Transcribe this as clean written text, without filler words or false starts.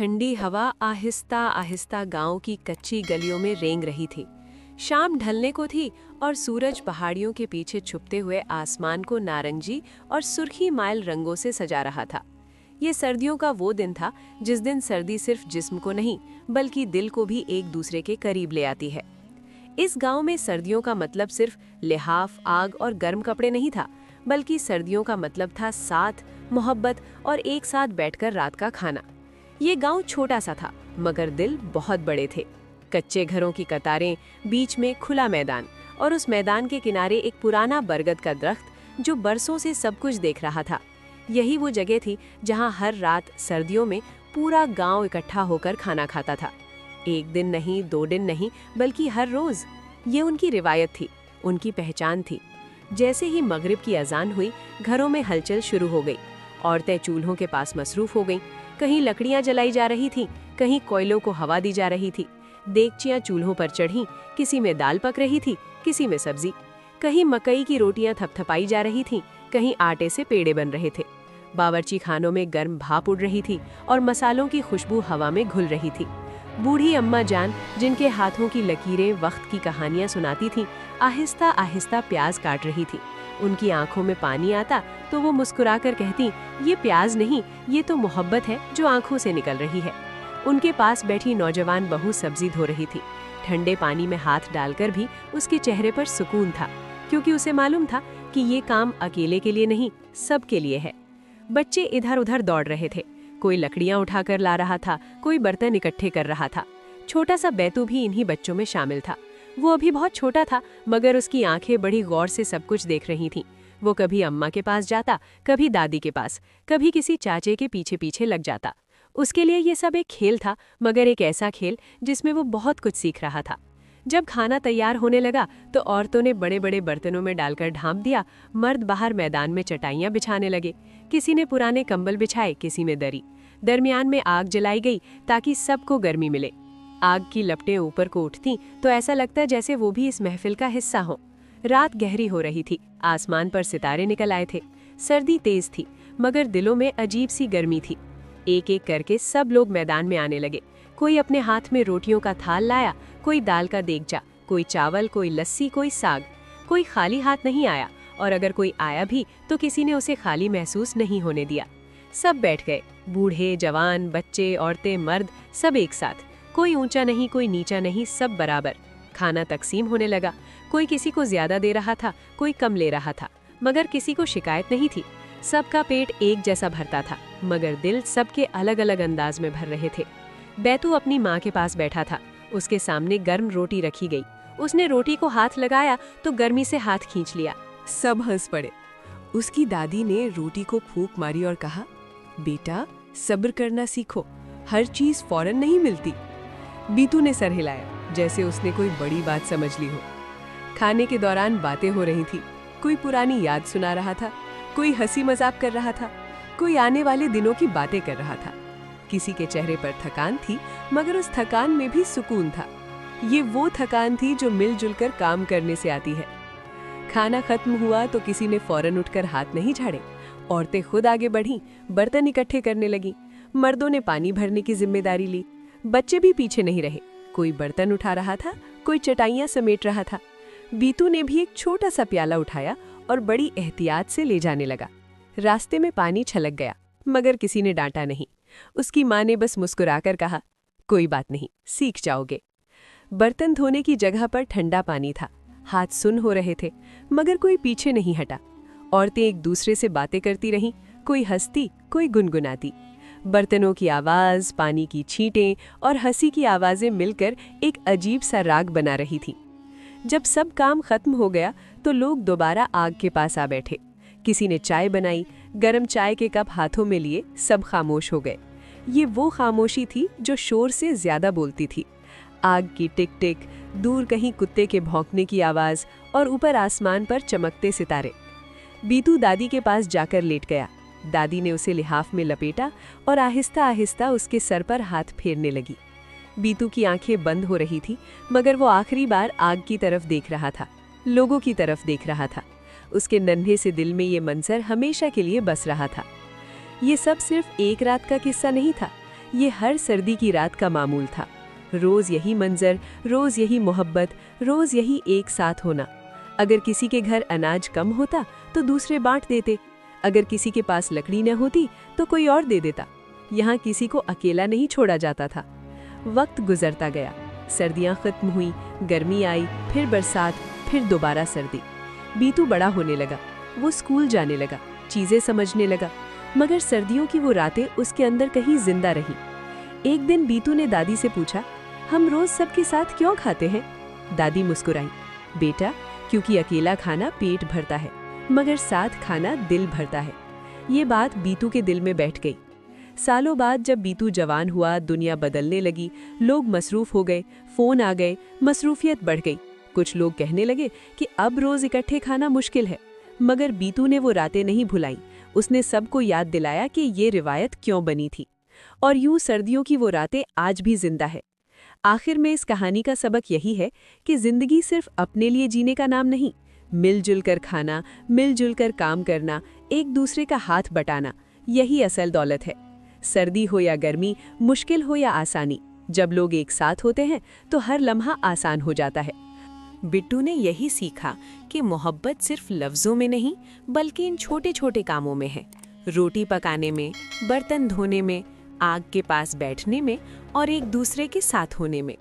ठंडी हवा आहिस्ता आहिस्ता गांव की कच्ची गलियों में रेंग रही थी। शाम ढलने को थी और सूरज पहाड़ियों के पीछे छुपते हुए आसमान को नारंगी और सुर्खी माइल रंगों से सजा रहा था। ये सर्दियों का वो दिन था जिस दिन सर्दी सिर्फ जिस्म को नहीं बल्कि दिल को भी एक दूसरे के करीब ले आती है। इस गांव में सर्दियों का मतलब सिर्फ लिहाफ, आग और गर्म कपड़े नहीं था, बल्कि सर्दियों का मतलब था साथ, मोहब्बत और एक साथ बैठकर रात का खाना। ये गांव छोटा सा था मगर दिल बहुत बड़े थे। कच्चे घरों की कतारें, बीच में खुला मैदान और उस मैदान के किनारे एक पुराना बरगद का दरख्त जो बरसों से सब कुछ देख रहा था। यही वो जगह थी जहां हर रात सर्दियों में पूरा गांव इकट्ठा होकर खाना खाता था। एक दिन नहीं, 2 दिन नहीं, बल्कि हर रोज। ये उनकी रिवायत थी, उनकी पहचान थी। जैसे ही मगरिब की अजान हुई, घरों में हलचल शुरू हो गई। औरतें चूल्हों के पास मसरूफ हो गईं। कहीं लकड़ियां जलाई जा रही थीं, कहीं कोयलों को हवा दी जा रही थी। देगचियां चूल्हों पर चढ़ीं, किसी में दाल पक रही थी, किसी में सब्जी। कहीं मकई की रोटियां थपथपाई जा रही थीं, कहीं आटे से पेड़े बन रहे थे। बावर्ची खानों में गर्म भाप उड़ रही थी और मसालों की खुशबू हवा में घुल रही थी। बूढ़ी अम्मा जान, जिनके हाथों की लकीरें वक्त की कहानियां सुनाती थीं, आहिस्ता आहिस्ता प्याज काट रही थी। उनकी आंखों में पानी आता तो वो मुस्कुराकर कहती, ये प्याज नहीं, ये तो मोहब्बत है जो आंखों से निकल रही है। उनके पास बैठी नौजवान बहू सब्जी धो रही थी। ठंडे पानी में हाथ डालकर भी उसके चेहरे पर सुकून था, क्योंकि उसे मालूम था कि ये काम अकेले के लिए नहीं, सबके लिए है। बच्चे इधर उधर दौड़ रहे थे। कोई लकड़ियां उठाकर ला रहा था, कोई बर्तन इकट्ठे कर रहा था। छोटा सा बैतू भी इन्हीं बच्चों में शामिल था। वो अभी बहुत छोटा था, मगर उसकी आंखें बड़ी गौर से सब कुछ देख रही थीं। वो कभी अम्मा के पास जाता, कभी दादी के पास, कभी किसी चाचे के पीछे पीछे लग जाता। उसके लिए ये सब एक खेल था, मगर एक ऐसा खेल जिसमें वो बहुत कुछ सीख रहा था। जब खाना तैयार होने लगा तो औरतों ने बड़े बड़े बर्तनों में डालकर ढांप दिया। मर्द बाहर मैदान में चटाइयां बिछाने लगे। किसी ने पुराने कंबल बिछाए, किसी में दरी। दरमियान में आग जलाई गई ताकि सबको गर्मी मिले। आग की लपटें ऊपर को उठती तो ऐसा लगता जैसे वो भी इस महफिल का हिस्सा हो। रात गहरी हो रही थी, आसमान पर सितारे निकल आए थे। सर्दी तेज थी, मगर दिलों में अजीब सी गर्मी थी। एक एक करके सब लोग मैदान में आने लगे। कोई अपने हाथ में रोटियों का थाल लाया, कोई दाल का देगचा, कोई चावल, कोई लस्सी, कोई साग। कोई खाली हाथ नहीं आया, और अगर कोई आया भी तो किसी ने उसे खाली महसूस नहीं होने दिया। सब बैठ गए, बूढ़े, जवान, बच्चे, औरतें, मर्द, सब एक साथ। कोई ऊंचा नहीं, कोई नीचा नहीं, सब बराबर। खाना तकसीम होने लगा। कोई किसी को ज्यादा दे रहा था, कोई कम ले रहा था, मगर किसी को शिकायत नहीं थी। सबका पेट एक जैसा भरता था, मगर दिल सबके अलग अलग अंदाज में भर रहे थे। बैतू अपनी माँ के पास बैठा था। उसके सामने गर्म रोटी रखी गई। उसने रोटी को हाथ लगाया तो गर्मी से हाथ खींच लिया। सब हंस पड़े। उसकी दादी ने रोटी को फूंक मारी और कहा, बेटा सब्र करना सीखो, हर चीज फौरन नहीं मिलती। बीतू ने सर हिलाया, जैसे उसने कोई बड़ी बात समझ ली हो। खाने के दौरान बातें हो रही थी। कोई पुरानी याद सुना रहा था, कोई हंसी मजाक कर रहा था, कोई आने वाले दिनों की बातें कर रहा था। किसी के चेहरे पर थकान थी, मगर उस थकान में भी सुकून था। ये वो थकान थी जो मिलजुल कर काम करने से आती है। खाना खत्म हुआ तो किसी ने फौरन उठकर हाथ नहीं झाड़े। औरतें खुद आगे बढ़ीं, बर्तन इकट्ठे करने लगीं। मर्दों ने पानी भरने की जिम्मेदारी ली। बच्चे भी पीछे नहीं रहे। कोई बर्तन उठा रहा था, कोई चटाइयां समेट रहा था। बीतू ने भी एक छोटा सा प्याला उठाया और बड़ी एहतियात से ले जाने लगा। रास्ते में पानी छलक गया, मगर किसी ने डांटा नहीं। उसकी माँ ने बस मुस्कुराकर कहा, कोई बात नहीं, सीख जाओगे। बर्तन धोने की जगह पर ठंडा पानी था। हाथ सुन्न हो रहे थे, मगर कोई पीछे नहीं हटा। औरतें एक दूसरे से बातें करती रहीं, कोई हंसती, कोई गुनगुनाती। बर्तनों की आवाज, पानी की छींटें और हंसी की आवाजें मिलकर एक अजीब सा राग बना रही थी। जब सब काम खत्म हो गया तो लोग दोबारा आग के पास आ बैठे। किसी ने चाय बनाई, गरम चाय के कप हाथों में लिए सब खामोश हो गए। ये वो खामोशी थी जो शोर से ज्यादा बोलती थी। आग की टिक टिक, दूर कहीं कुत्ते के भौंकने की आवाज और ऊपर आसमान पर चमकते सितारे। बीतू दादी के पास जाकर लेट गया। दादी ने उसे लिहाफ में लपेटा और आहिस्ता आहिस्ता उसके सर पर हाथ फेरने लगी। बीतू की आंखें बंद हो रही थी, मगर वो आखिरी बार आग की तरफ देख रहा था, लोगों की तरफ देख रहा था। उसके नन्हे से दिल में ये मंजर हमेशा के लिए बस रहा था। ये सब सिर्फ एक रात का किस्सा नहीं था, ये हर सर्दी की रात का मामूल था। रोज यही मंजर, रोज यही मोहब्बत, रोज यही एक साथ होना। अगर किसी के घर अनाज कम होता तो दूसरे बांट देते, अगर किसी के पास लकड़ी न होती तो कोई और दे देता। यहाँ किसी को अकेला नहीं छोड़ा जाता था। वक्त गुजरता गया, सर्दियाँ खत्म हुई, गर्मी आई, फिर बरसात, फिर दोबारा सर्दी। बीतू बड़ा होने लगा, वो स्कूल जाने लगा, चीजें समझने लगा, मगर सर्दियों की वो रातें उसके अंदर कहीं जिंदा रही। एक दिन बीतू ने दादी से पूछा, हम रोज सबके साथ क्यों खाते हैं? दादी मुस्कुराई, बेटा क्योंकि अकेला खाना पेट भरता है, मगर साथ खाना दिल भरता है। ये बात बीतू के दिल में बैठ गई। सालों बाद जब बीतू जवान हुआ, दुनिया बदलने लगी, लोग मसरूफ हो गए, फोन आ गए, मसरूफियत बढ़ गई। कुछ लोग कहने लगे कि अब रोज इकट्ठे खाना मुश्किल है, मगर बीतू ने वो रातें नहीं भुलाई। उसने सबको याद दिलाया कि ये रिवायत क्यों बनी थी, और यूं सर्दियों की वो रातें आज भी जिंदा है। आखिर में इस कहानी का सबक यही है कि जिंदगी सिर्फ अपने लिए जीने का नाम नहीं, मिलजुल कर खाना, मिलजुल कर काम करना, एक दूसरे का हाथ बटाना, यही असल दौलत है। सर्दी हो या गर्मी, मुश्किल हो या आसानी, जब लोग एक साथ होते हैं तो हर लम्हा आसान हो जाता है। बिट्टू ने यही सीखा कि मोहब्बत सिर्फ लफ्जों में नहीं, बल्कि इन छोटे छोटे कामों में है। रोटी पकाने में, बर्तन धोने में, आग के पास बैठने में और एक दूसरे के साथ होने में।